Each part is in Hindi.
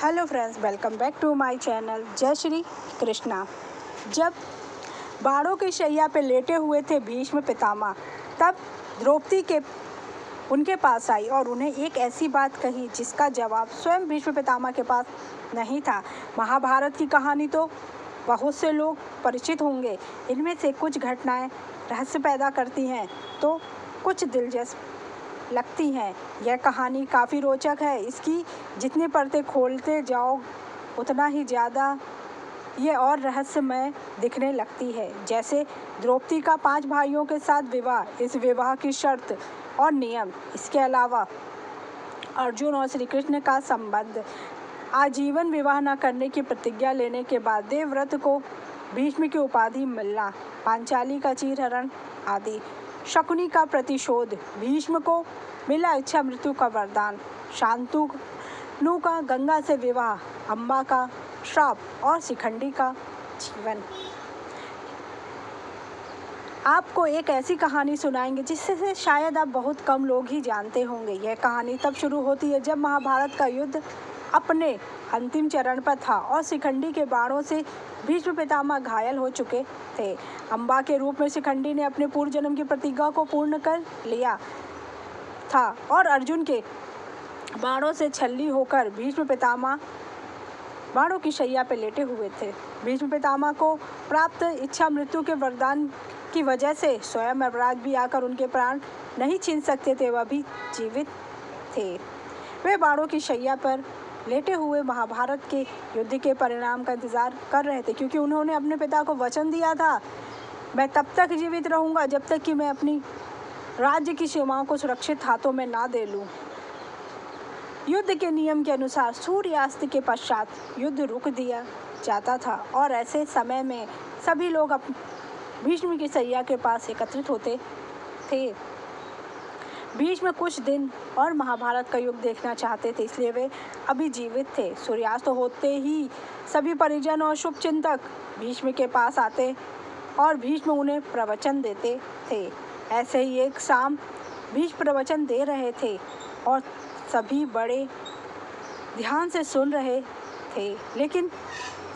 Hello friends, welcome back to my channel. जय श्री कृष्णा। जब बाणों की शैया पे लेटे हुए थे भीष्म पितामह, तब द्रौपदी के उनके पास आई और उन्हें एक ऐसी बात कही जिसका जवाब स्वयं भीष्म पितामह के पास नहीं था। महाभारत की कहानी तो बहुत से लोग परिचित होंगे। इनमें से कुछ घटनाएं रहस्य पैदा करती हैं तो कुछ दिलचस्प लगती हैं। यह कहानी काफ़ी रोचक है। इसकी जितनी परतें खोलते जाओ उतना ही ज़्यादा ये और रहस्यमय दिखने लगती है। जैसे द्रौपदी का 5 भाइयों के साथ विवाह, इस विवाह की शर्त और नियम। इसके अलावा अर्जुन और श्री कृष्ण का संबंध, आजीवन विवाह न करने की प्रतिज्ञा लेने के बाद देवव्रत को भीष्म की उपाधि मिलना, पांचाली का चीरहरण आदि। शकुनी का प्रतिशोध, भीष्म को मिला इच्छा मृत्यु का वरदान, शांतनु का गंगा से विवाह, अम्बा का श्राप और शिखंडी का जीवन। आपको एक ऐसी कहानी सुनाएंगे जिससे शायद आप बहुत कम लोग ही जानते होंगे। यह कहानी तब शुरू होती है जब महाभारत का युद्ध अपने अंतिम चरण पर था और शिखंडी के बाणों से भीष्म पितामह घायल हो चुके थे। अम्बा के रूप में शिखंडी ने अपने पूर्व जन्म की प्रतिज्ञा को पूर्ण कर लिया था और अर्जुन के बाणों से छल्ली होकर भीष्म पितामह बाणों की शैया पर लेटे हुए थे। भीष्म पितामह को प्राप्त इच्छा मृत्यु के वरदान की वजह से स्वयं यमराज भी आकर उनके प्राण नहीं छीन सकते थे। वह भी जीवित थे। वे बाणों की शैया पर लेटे हुए महाभारत के युद्ध के परिणाम का इंतजार कर रहे थे, क्योंकि उन्होंने अपने पिता को वचन दिया था, मैं तब तक जीवित रहूंगा जब तक कि मैं अपनी राज्य की सीमाओं को सुरक्षित हाथों में ना दे लूं। युद्ध के नियम के अनुसार सूर्यास्त के पश्चात युद्ध रुक दिया जाता था और ऐसे समय में सभी लोग भीष्म की शैया के पास एकत्रित होते थे। भीष्म कुछ दिन और महाभारत का युग देखना चाहते थे, इसलिए वे अभी जीवित थे। सूर्यास्त होते ही सभी परिजन और शुभचिंतक भीष्म के पास आते और भीष्म उन्हें प्रवचन देते थे। ऐसे ही एक शाम भीष्म प्रवचन दे रहे थे और सभी बड़े ध्यान से सुन रहे थे, लेकिन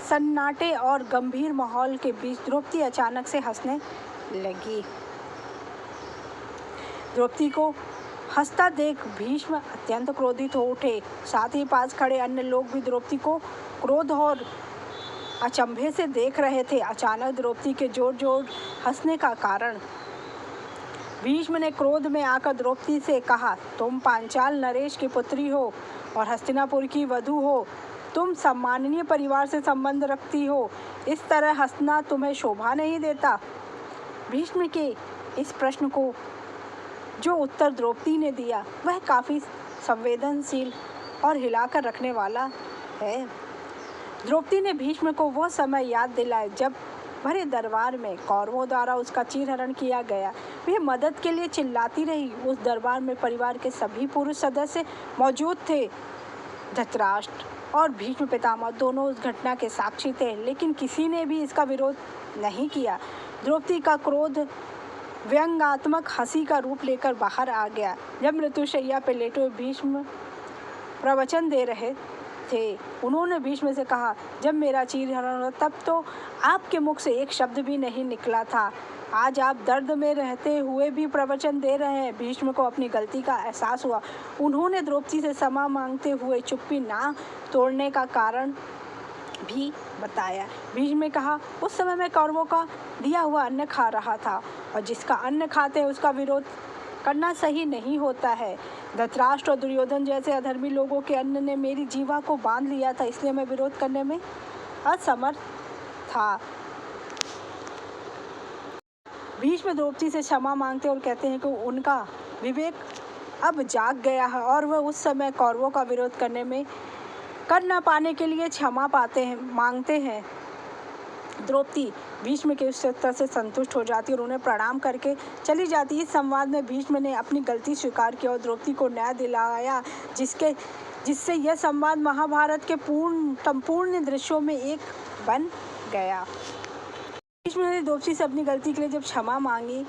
सन्नाटे और गंभीर माहौल के बीच द्रौपदी अचानक से हंसने लगी। द्रौपदी को हंसता देख भीष्म अत्यंत क्रोधित हो उठे। साथ ही पास खड़े अन्य लोग भी द्रौपदी को क्रोध और अचंभे से देख रहे थे। अचानक द्रौपदी के जोर जोर हंसने का कारण भीष्म ने क्रोध में आकर द्रौपदी से कहा, तुम पांचाल नरेश की पुत्री हो और हस्तिनापुर की वधू हो। तुम सम्माननीय परिवार से संबंध रखती हो। इस तरह हंसना तुम्हें शोभा नहीं देता। भीष्म के इस प्रश्न को जो उत्तर द्रौपदी ने दिया वह काफ़ी संवेदनशील और हिलाकर रखने वाला है। द्रौपदी ने भीष्म को वह समय याद दिलाया जब भरे दरबार में कौरवों द्वारा उसका चीरहरण किया गया। वे मदद के लिए चिल्लाती रही। उस दरबार में परिवार के सभी पुरुष सदस्य मौजूद थे। धृतराष्ट्र और भीष्म पितामह दोनों उस घटना के साक्षी थे, लेकिन किसी ने भी इसका विरोध नहीं किया। द्रौपदी का क्रोध व्यंग्यात्मक हंसी का रूप लेकर बाहर आ गया। जब मृत्युशैया पर लेटे भीष्म प्रवचन दे रहे थे, उन्होंने भीष्म से कहा, जब मेरा चीरहरण हुआ तब तो आपके मुख से एक शब्द भी नहीं निकला था। आज आप दर्द में रहते हुए भी प्रवचन दे रहे हैं। भीष्म को अपनी गलती का एहसास हुआ। उन्होंने द्रौपदी से क्षमा मांगते हुए चुप्पी ना तोड़ने का कारण भी बताया। भीष्म ने कहा, उस समय मैं कौरवों का दिया हुआ अन्न खा रहा था और जिसका अन्न खाते हैं उसका विरोध करना सही नहीं होता है। धृतराष्ट्र और दुर्योधन जैसे अधर्मी लोगों के अन्न ने मेरी जीवा को बांध लिया था, इसलिए मैं विरोध करने में असमर्थ था। भीष्म द्रौपदी से क्षमा मांगते और कहते हैं कि उनका विवेक अब जाग गया है और वह उस समय कौरवों का विरोध कर न पाने के लिए क्षमा मांगते हैं। द्रौपदी भीष्म के उस उत्तर से संतुष्ट हो जाती और उन्हें प्रणाम करके चली जाती। इस संवाद में भीष्म ने अपनी गलती स्वीकार की और द्रौपदी को न्याय दिलाया, जिससे यह संवाद महाभारत के संपूर्ण दृश्यों में एक बन गया। भीष्म ने द्रौपदी से अपनी गलती के लिए जब क्षमा मांगी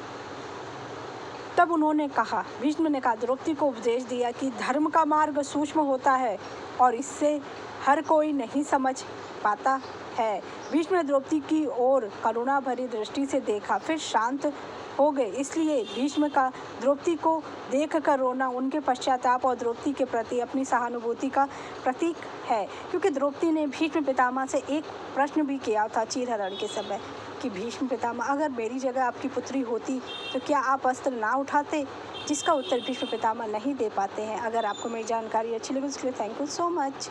तब उन्होंने कहा, भीष्म ने कहा, द्रौपदी को उपदेश दिया कि धर्म का मार्ग सूक्ष्म होता है और इससे हर कोई नहीं समझ पाता है। भीष्म ने द्रौपदी की ओर करुणा भरी दृष्टि से देखा, फिर शांत हो गए। इसलिए भीष्म का द्रौपदी को देखकर रोना उनके पश्चाताप और द्रौपदी के प्रति अपनी सहानुभूति का प्रतीक है, क्योंकि द्रौपदी ने भीष्म पितामह से एक प्रश्न भी किया था चीरहरण के समय कि भीष्म पितामह, अगर मेरी जगह आपकी पुत्री होती तो क्या आप अस्त्र ना उठाते, जिसका उत्तर भीष्म पितामह नहीं दे पाते हैं। अगर आपको मेरी जानकारी अच्छी लगी तो इसके लिए थैंक यू सो मच।